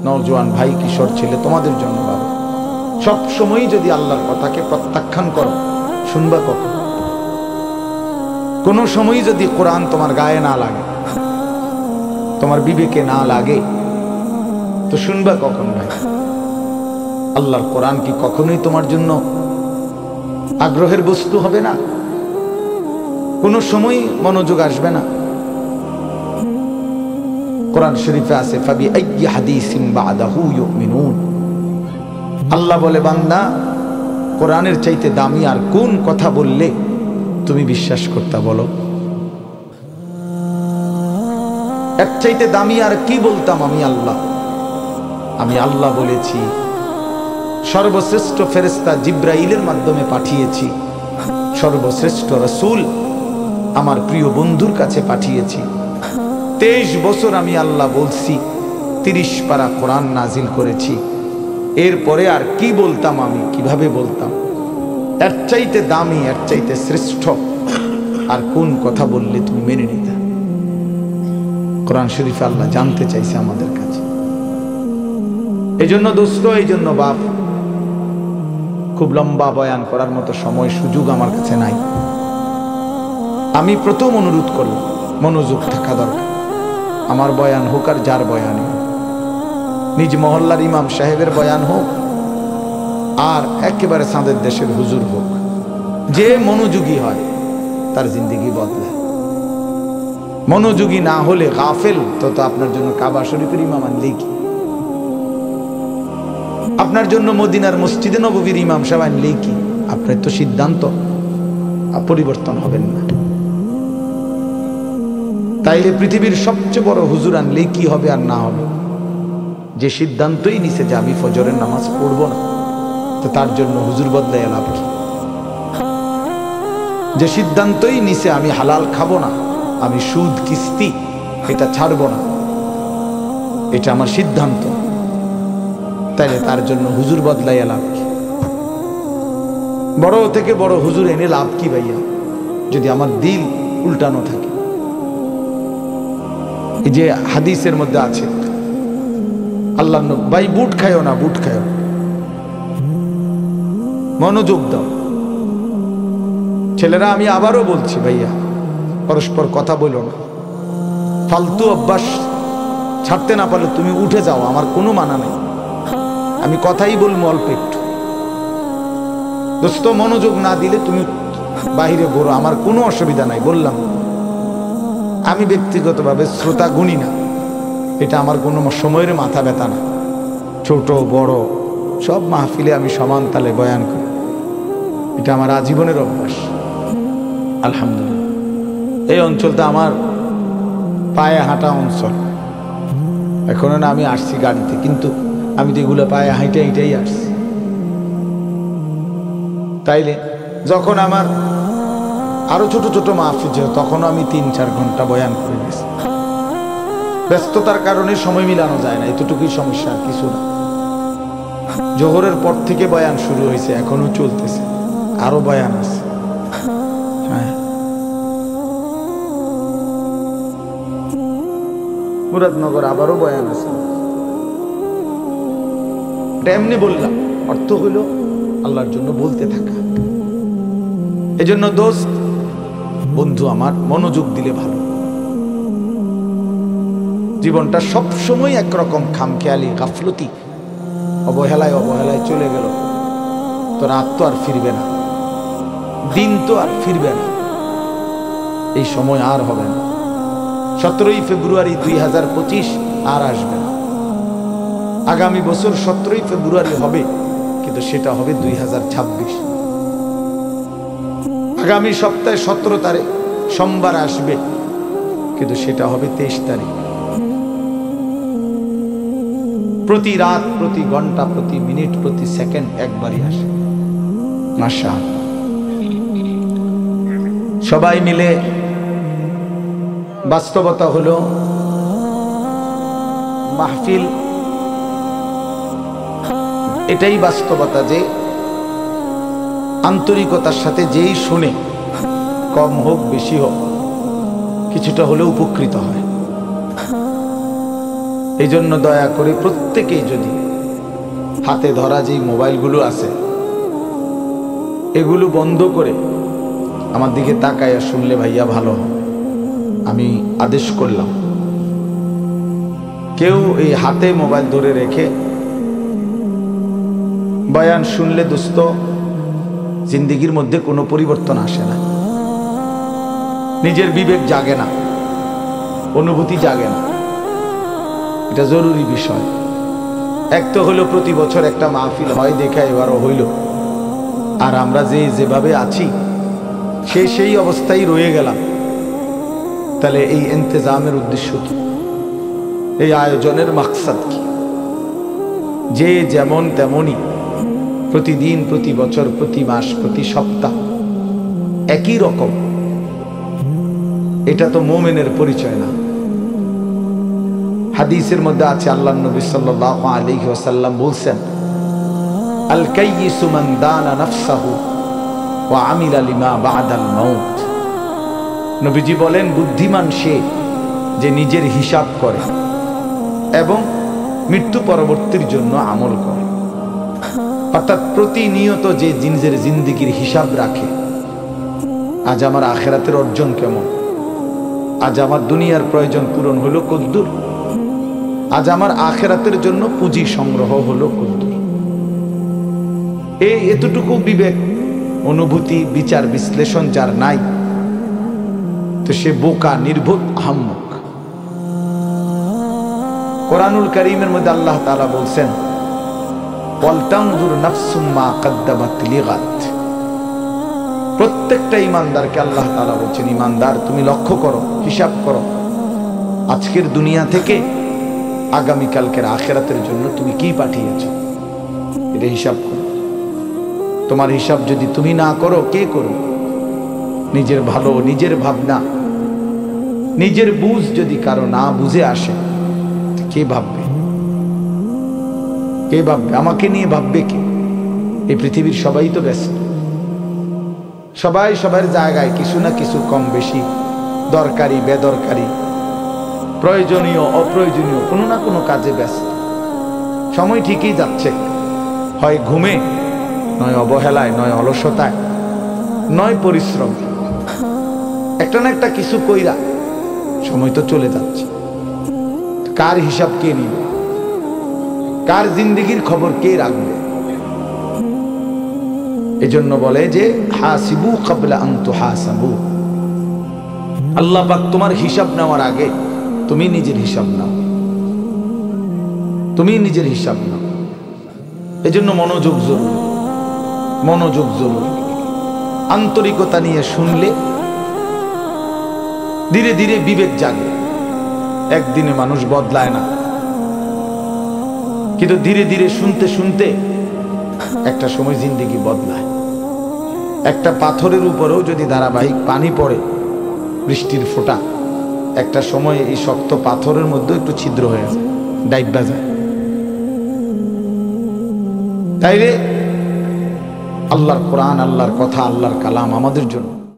নওজোয়ান ভাই, কিশোর ছেলে, তোমাদের জন্য বাবা। সব সময় যদি আল্লাহর কথাকে প্রত্যাখ্যান করো, শুনবা কখন? কোন সময় যদি কোরআন তোমার গায়ে না লাগে, তোমার বিবেকে না লাগে, তো শুনবা কখন ভাই? আল্লাহর কোরআন কি কখনোই তোমার জন্য আগ্রহের বস্তু হবে না? কোনো সময় মনোযোগ আসবে না? কোরআন শরীফে আছে ফাবি আইয়ি হাদিসিন বাদাহু ইউমিনুন। আল্লাহ বলে, বান্দা, কোরআনের চাইতে দামি আর কোন কথা বললে তুমি বিশ্বাস করতে? বলো, এর চাইতে দামি আর কি বলতাম আমি আল্লাহ? আমি আল্লাহ বলেছি, সর্বশ্রেষ্ঠ ফেরেশতা জিব্রাইলের মাধ্যমে পাঠিয়েছি, সর্বশ্রেষ্ঠ রাসূল আমার প্রিয় বন্ধুর কাছে পাঠিয়েছি। 23 বছর আমি আল্লাহ বলছি, 30 পারা কোরআন নাজিল করেছি। এরপরে আর কি বলতাম আমি? কিভাবে বলতাম? এর চাইতে দামি, এর চাইতে শ্রেষ্ঠ আর কোন কথা বললে তুমি মেনে নিতে? কোরআন শরীফে আল্লাহ জানতে চাইছে আমাদের কাছে। এই জন্য দোস্ত, এই জন্য বাপ, খুব লম্বা বয়ান করার মতো সময় সুযোগ আমার কাছে নাই। আমি প্রথম অনুরোধ করলাম, মনোযোগ থাকা দরকার। আমার বয়ান হোক আর যার বয়ান হোক, নিজ মহল্লার ইমাম সাহেবের বয়ান হোক আর একেবারে চাঁদের দেশের হুজুর হোক, যে মনোযোগী হয় তার জিন্দেগি বদলায়। মনোযোগী না হলে গাফেল, তো আপনার জন্য কাবা শরীফের ইমাম আনলেই কি? আপনার জন্য মদিনার মসজিদে নববীর ইমাম সাহেব আনলেই কি? আপনার তো সিদ্ধান্ত পরিবর্তন হবেন না। তাইলে পৃথিবীর সবচেয়ে বড় হুজুর আনলেই কি হবে আর না হবে? যে সিদ্ধান্তই নিছে যে আমি ফজরের নামাজ পড়ব না, তো তার জন্য হুজুর বদলায় লাভ কি? যে সিদ্ধান্তই নিছে আমি হালাল খাবো না, আমি সুদ কিস্তি এটা ছাড়ব না, এটা আমার সিদ্ধান্ত, তাইলে তার জন্য হুজুর বদলাইয়া লাভ কি? বড় থেকে বড় হুজুর এনে লাভ কি ভাইয়া, যদি আমার দিল উল্টানো থাকে? এই যে হাদিসের মধ্যে আছে, আল্লাহ ভাই বুট খায়ও না, বুট খায়ও, মনোযোগ দাও। ছেলেরা, আমি আবারও বলছি ভাইয়া, পরস্পর কথা বলো না। ফালতু অভ্যাস ছাড়তে না পারলে তুমি উঠে যাও, আমার কোনো মানা নেই। আমি কথাই বলবো অল্প একটু। দোস্ত, মনোযোগ না দিলে তুমি বাহিরে ঘোরো, আমার কোনো অসুবিধা নাই। বললাম, আমি ব্যক্তিগতভাবে শ্রোতা গুণী না, এটা আমার কোনো সময়ের মাথা ব্যথা না। ছোট বড় সব মাহফিলে আমি সমান তালে বয়ান করি, এটা আমার আজীবনের অভ্যাস। আলহামদুলিল্লাহ, এই অঞ্চলটা আমার পায়ে হাঁটা অঞ্চল। এখনো না আমি আসছি গাড়িতে, কিন্তু আমি তো এগুলো পায়ে হাঁটে হেঁটেই আসছি। তাইলে যখন আমার আরো ছোট ছোট মাহফিল ছিল, তখনও আমি 3-4 ঘন্টা বয়ান করে গেছি। ব্যস্ততার কারণে সময় মিলানো যায় না, এতটুকুই সমস্যা, আর কিছু না। জোহরের পর থেকে বয়ান শুরু হয়েছে, এখনো চলতেছে, আরো বয়ান আছে। হ্যাঁ, মুরাদনগর আবারও বয়ান আছে। এমনি বললাম, অর্থ হইল আল্লাহর জন্য বলতে থাকা। এজন্য দোস্ত, বন্ধু আমার, মনোযোগ দিলে ভালো। জীবনটা সবসময় একরকম খামখেয়ালি, গাফলতি, অবহেলায় অবহেলায় চলে গেল, তো রাত তো আর ফিরবে না, দিন তো আর ফিরবে না, এই সময় আর হবে না। 17ই ফেব্রুয়ারি 2025 আর আসবে না। আগামী বছর 17ই ফেব্রুয়ারি হবে, কিন্তু সেটা হবে 2026। আগামী সপ্তাহে 17 তারিখ সোমবার আসবে, কিন্তু সেটা হবে 23 তারিখ। প্রতি রাত, প্রতি ঘন্টা, প্রতি মিনিট, প্রতি সেকেন্ড একবারই আসে। মাশাআল্লাহ, সবাই মিলে বাস্তবতা হলো মাহফিল, এটাই বাস্তবতা যে আন্তরিকতার সাথে যেই শুনে, কম হোক বেশি হোক, কিছুটা হলেও উপকৃত হয়। এই জন্য দয়া করে প্রত্যেকেই যদি হাতে ধরা যেই মোবাইলগুলো আছে এগুলো বন্ধ করে আমার দিকে তাকাইয়া শুনলে ভাইয়া ভালো হয়। আমি আদেশ করলাম, কেউ এই হাতে মোবাইল ধরে রেখে বয়ান শুনলে দোস্ত জিন্দেগির মধ্যে কোনো পরিবর্তন আসে না, নিজের বিবেক জাগে না, অনুভূতি জাগে না। এটা জরুরি বিষয়। এক তো হলো প্রতি বছর একটা মাহফিল হয় দেখা এবারও হইল, আর আমরা যেভাবে আছি সেই অবস্থায় রয়ে গেলাম। তাহলে এই ইন্তজামের উদ্দেশ্য কি? এই আয়োজনের মাকসাদ কি? যে যেমন তেমনই প্রতিদিন, প্রতি বছর, প্রতি মাস, প্রতি সপ্তাহ একই রকম, এটা তো মুমিনের পরিচয় না। হাদিসের মধ্যে আছে, আল্লাহর নবী সাল্লাল্লাহু আলাইহি ওয়াসাল্লাম বলছেন, আল কাইয়িসু মান দানা নাফসাহু ওয়া আমিলা লিমা বা'দাল মাউত। নবীজি বলেন, বুদ্ধিমান সে যে নিজের হিসাব করে এবং মৃত্যু পরবর্তীর জন্য আমল করে। অর্থাৎ প্রতিনিয়ত যে নিজের জিন্দেগির হিসাব রাখে, আজ আমার আখিরাতের অর্জন কেমন, আজ আমার দুনিয়ার প্রয়োজন পূরণ হলো কদ্দুর, আজ আমার আখিরাতের জন্য পুঁজি সংগ্রহ হলো কদ্দুর। এতটুকু বিবেক, অনুভূতি, বিচার বিশ্লেষণ যার নাই, তো সে বোকা, নির্বোধ, আহাম্মক। কোরআনুল কারীমের মধ্যে আল্লাহ তাআলা বলছেন, ওয়ালতানজুর নাফসুম মা কদ্দামাত লিগাত। প্রত্যেকটা ইমানদারকে আল্লাহ তাআলা বলছেন, ইমানদার তুমি লক্ষ্য করো, হিসাব করো, আজকের দুনিয়া থেকে আগামীকালকের আখিরাতের জন্য তুমি কি পাঠিয়েছো, এটা হিসাব করো। তোমার হিসাব যদি তুমি না করো, কে করবে? নিজের ভালো, নিজের ভাবনা, নিজের বুঝ যদি কারো না বুঝে আসে, কে ভাববে? কে ভাববে? আমাকে নিয়ে ভাববে কে? এই পৃথিবীর সবাই তো ব্যস্ত, সবাই সবার জায়গায় কিছু না কিছু কম বেশি, দরকারি বেদরকারি, প্রয়োজনীয় অপ্রয়োজনীয় কোনো না কোনো কাজে ব্যস্ত। সময় ঠিকই যাচ্ছে, হয় ঘুমে, নয় অবহেলায়, নয় অলসতায়, নয় পরিশ্রম, একটা না একটা কিছু কইরা সময় তো চলে যাচ্ছে। কার হিসাব কে নিবে? কার জিন্দেগির খবর কে রাখবে? এজন্য বলে যে হাসিবু ক্বাবলা আন তুহাসাবু। আল্লাহ পাক তোমার হিসাব নেওয়ার আগে তুমি নিজের হিসাব নাও, তুমি নিজের হিসাব নাও। এজন্য মনোযোগ জরুরি, মনোযোগ জরুরি। আন্তরিকতা নিয়ে শুনলে ধীরে ধীরে বিবেক জাগে। একদিনে মানুষ বদলায় না, কিন্তু ধীরে ধীরে শুনতে শুনতে একটা সময় জিন্দেগি বদলায়। একটা পাথরের উপরেও যদি ধারাবাহিক পানি পড়ে, বৃষ্টির ফোঁটা, একটা সময় এই শক্ত পাথরের মধ্যে একটু ছিদ্র হয়ে যায়, ডাইবা যায়। তাইলে আল্লাহর কোরআন, আল্লাহর কথা, আল্লাহর কালাম আমাদের জন্য